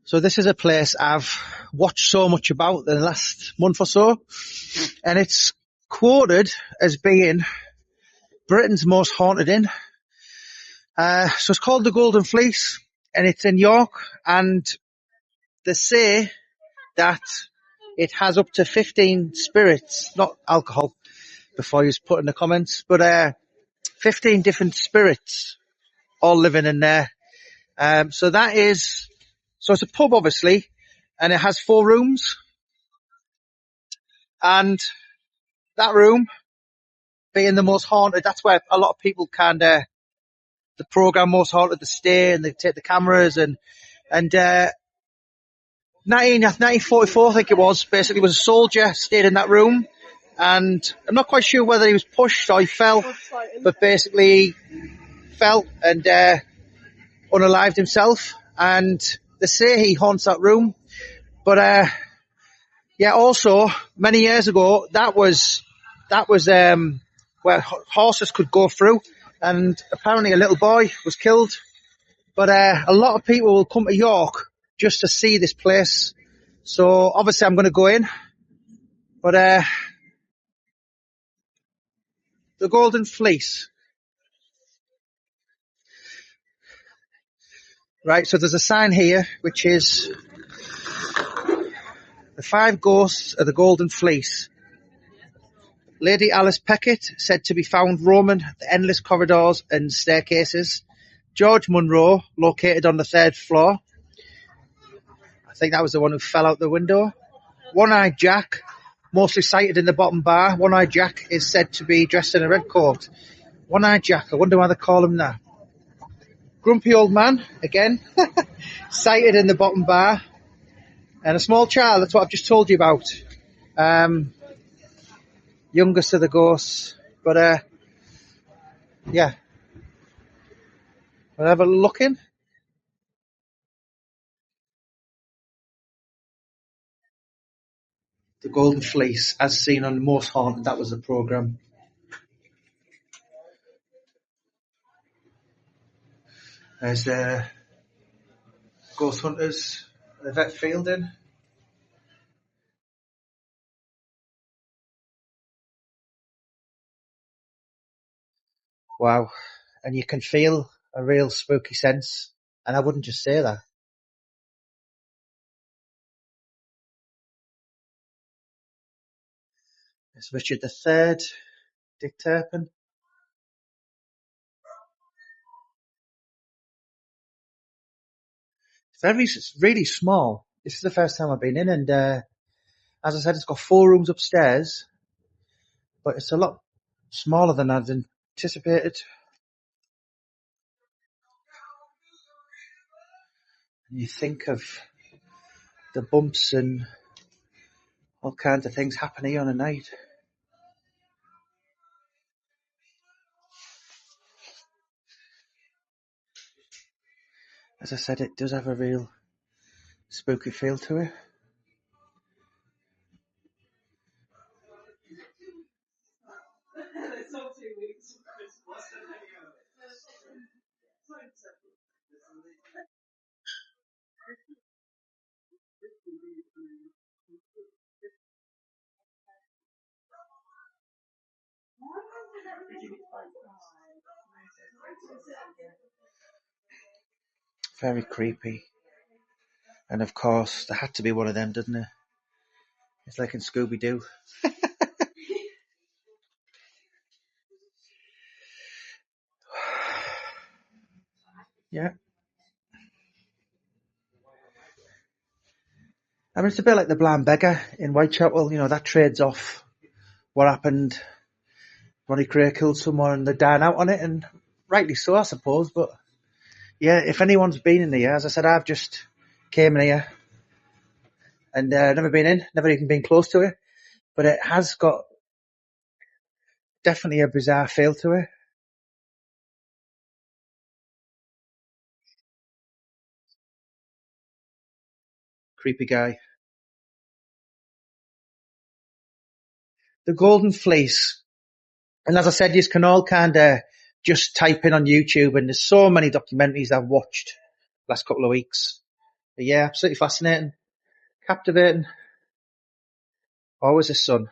So this is a place I've watched so much about in the last month or so, and it's quoted as being Britain's most haunted inn. So it's called the Golden Fleece, and it's in York, and they say that it has up to 15 spirits, not alcohol, before you put in the comments, but 15 different spirits all living in there. So it's a pub, obviously, and it has 4 rooms, and that room being the most haunted, that's where a lot of people the program Most Haunted, they stay and they take the cameras and 1944, I think it was, basically was a soldier stayed in that room, and I'm not quite sure whether he was pushed or he fell, but basically fell and unalived himself, and they say he haunts that room. But also many years ago, that was where horses could go through, and apparently a little boy was killed. But a lot of people will come to York just to see this place. So obviously I'm going to go in. But the Golden Fleece. Right, so there's a sign here which is the 5 ghosts of the Golden Fleece. Lady Alice Peckett, said to be found roaming the endless corridors and staircases. George Munro, located on the 3rd floor. I think that was the one who fell out the window. One-Eyed Jack, mostly sighted in the bottom bar. One-Eyed Jack is said to be dressed in a red coat. One-Eyed Jack, I wonder why they call him that. Grumpy Old Man, again, sighted in the bottom bar. And a small child, that's what I've just told you about. Youngest of the ghosts. But yeah. We'll have a look in. The Golden Fleece, as seen on Most Haunted, that was the programme. There's the Ghost Hunters, Yvette Fielding. Wow. And you can feel a real spooky sense. And I wouldn't just say that. It's Richard III, Dick Turpin. It's really small. This is the first time I've been in, and as I said, it's got 4 rooms upstairs, but it's a lot smaller than I'd anticipated. You think of the bumps and all kinds of things happen here on a night. As I said, it does have a real spooky feel to it. Very creepy. And of course, there had to be one of them, didn't it? It's like in Scooby-Doo. Yeah. I mean, it's a bit like the Blind Beggar in Whitechapel. You know, that trades off what happened. Ronnie Cray killed someone and they're dying out on it, and rightly so, I suppose. But yeah, if anyone's been in here, as I said, I've just came in here and never been in, never even been close to it. But it has got definitely a bizarre feel to it. Creepy guy. The Golden Fleece. And as I said, you can all kind of just type in on YouTube, and there's so many documentaries I've watched last couple of weeks. But yeah, absolutely fascinating, captivating. Always a son.